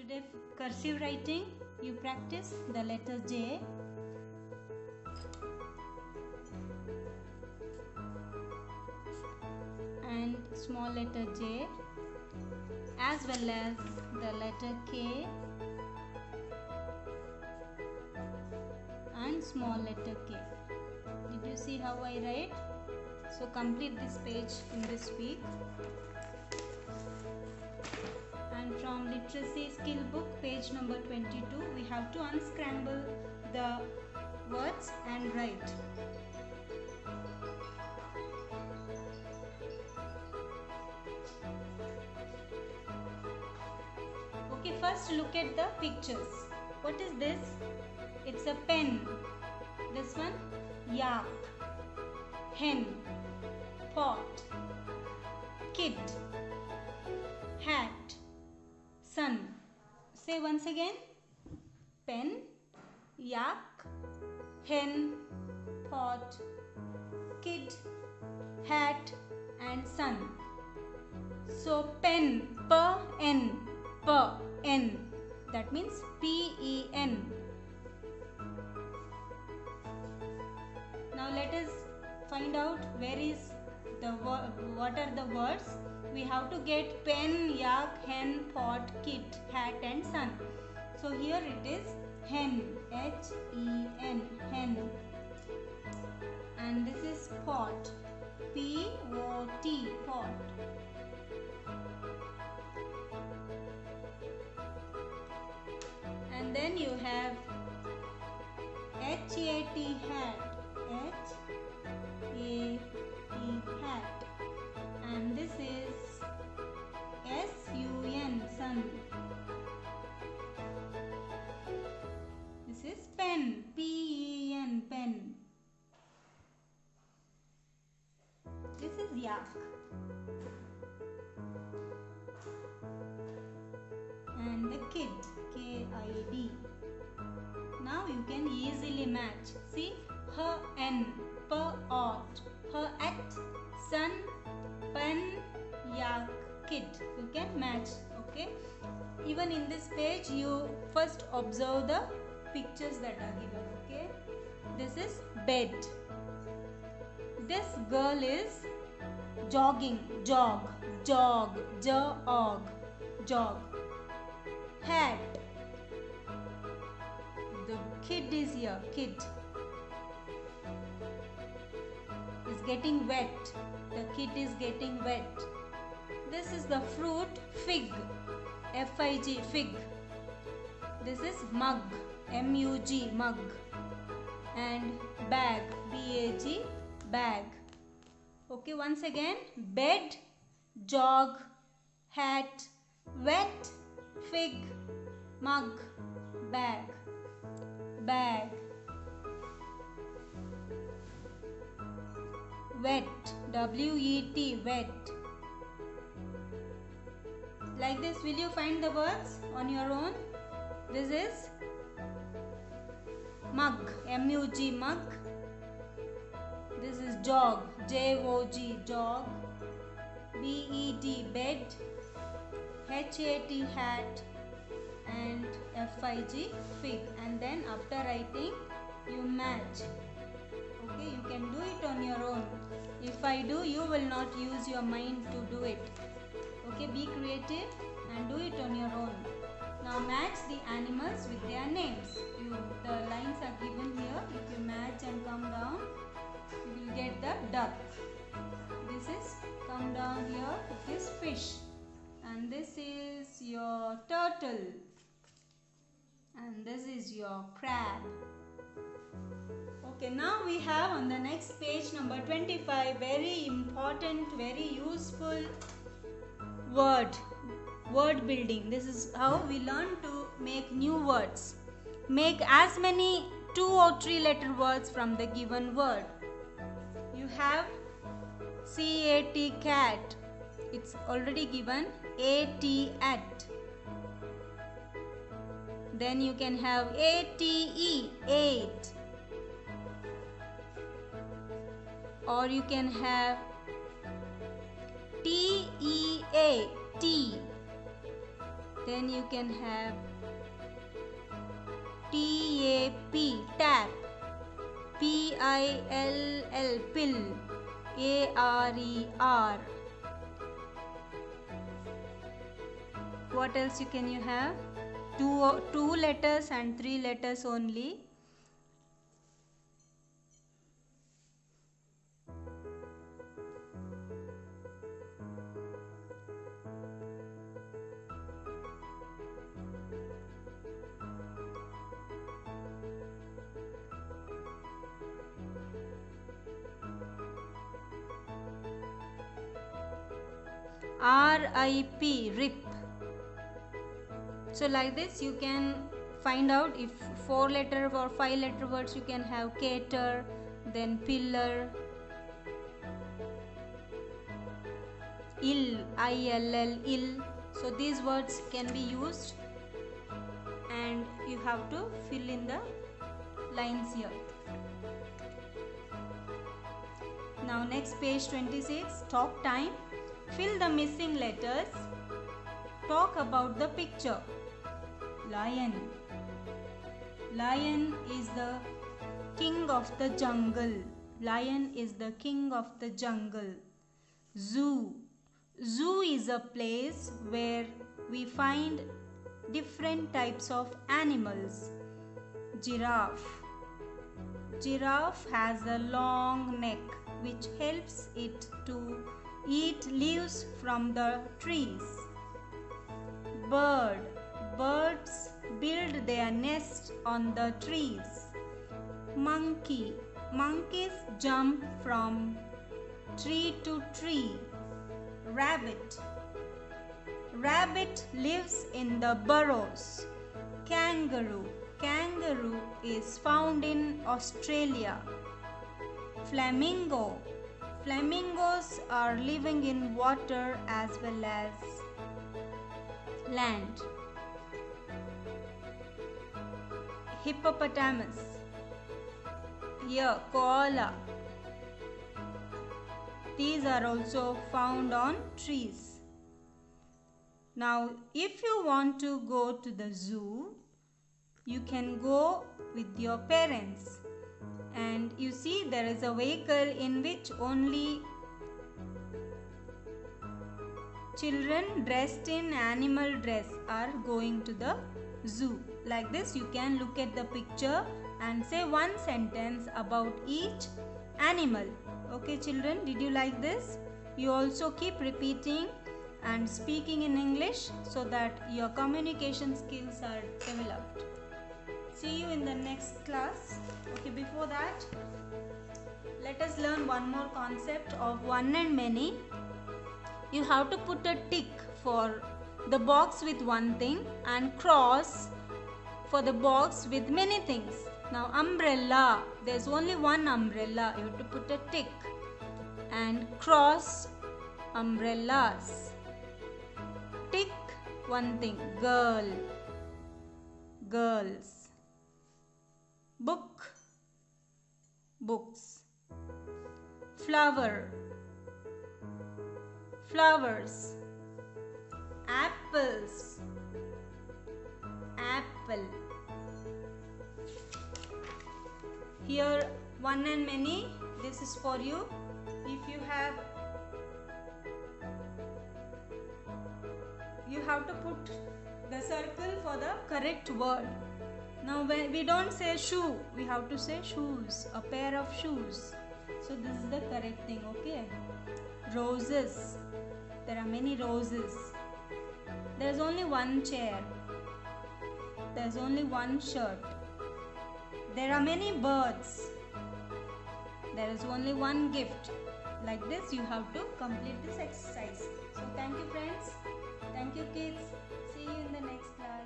Today cursive writing, you practice the letter J. And small letter J, as well as the letter K and small letter K. Did you see how I write? So complete this page in this week. And from Literacy Skill Book, page number 22, we have to unscramble the words and write. Okay, first look at the pictures. What is this? It's a pen. This one, yak, hen, pot, kid, hat, sun. Say once again. Pen, yak, hen, pot, kid, hat and sun. So pen, P-N, P-N. That means P-E-N. Now let us find out what are the words. We have to get pen, yak, hen, pot, kid, hat and sun. So here it is hen, H-E-N, hen. And this is pot, P-O-T, pot. And then you have H-A-T, hat, H-A-T, hat. And this is S-U-N, sun. This is pen, P-E-N, pen. This is yak. And the kid, K-I-D. Now you can easily match. See, her N, P-O-T, her at, sun, pen, yak, kid. You can match, okay? Even in this page, you first observe the pictures that are given, okay? This is bed. This girl is jogging, jog, jog, jog. Hat. The kid is here, kid. Is getting wet. The kid is getting wet. This is the fruit, fig, F-I-G, fig. This is mug, M-U-G, mug. And bag, B-A-G, bag. Okay, once again, bed, jog, hat, wet, fig, mug, bag, bag. Wet, W-E-T, wet. Like this, will you find the words on your own? This is mug, M-U-G, mug. This is jog, J-O-G, jog. B-E-D, bed. H-A-T, hat. And F-I-G, fig. And then after writing, you match. Okay, you can do it on your own. If I do, you will not use your mind to do it. Okay, be creative and do it on your own. Now match the animals with their names. The lines are given here. If you match and come down, you will get the duck. This is, come down here, it is fish. And this is your turtle. And this is your crab. Okay, now we have on the next page number 25, very important, very useful word building. This is how we learn to make new words. Make as many 2 or 3 letter words from the given word. You have C-A-T, cat. It's already given. A-T, at. Then you can have A-T-E, eight. Or you can have T-E-A, tea. Then you can have T-A-P, tap. P-I-L-L, pill. A-R-E-R. What else can you have? Two letters and 3 letters only. R-I-P, rip. So like this you can find out if 4-letter or 5-letter words you can have cater, then pillar, ill, I-L-L, ill. So these words can be used and you have to fill in the lines here. Now next, page 26, talk time. Fill the missing letters. Talk about the picture. Lion. Lion is the king of the jungle. Lion is the king of the jungle. Zoo. Zoo is a place where we find different types of animals. Giraffe. Giraffe has a long neck which helps it to eat leaves from the trees. Bird. Birds build their nest on the trees. Monkey. Monkeys jump from tree to tree. Rabbit. Rabbit lives in the burrows. Kangaroo. Kangaroo is found in Australia. Flamingo. Flamingos are living in water as well as land. Hippopotamus. Here, koala. These are also found on trees. Now, if you want to go to the zoo, you can go with your parents. And you see there is a vehicle in which only children dressed in animal dress are going to the zoo. Like this you can look at the picture and say one sentence about each animal. Okay children, did you like this? You also keep repeating and speaking in English so that your communication skills are developed. See you in the next class. Okay, before that, let us learn one more concept of one and many. You have to put a tick for the box with one thing and cross for the box with many things. Now umbrella, there's only one umbrella. You have to put a tick and cross umbrellas. Tick one thing. Girl. Girls. Book. Books. Flower. Flowers. Apples. Apple. Here one and many, this is for you. If you have to put the circle for the correct word. Now when we don't say shoe, we have to say shoes, a pair of shoes. So this is the correct thing, okay? Roses. There are many roses. There is only one chair. There is only one shirt. There are many birds. There is only one gift. Like this you have to complete this exercise. So thank you friends. Thank you kids. See you in the next class.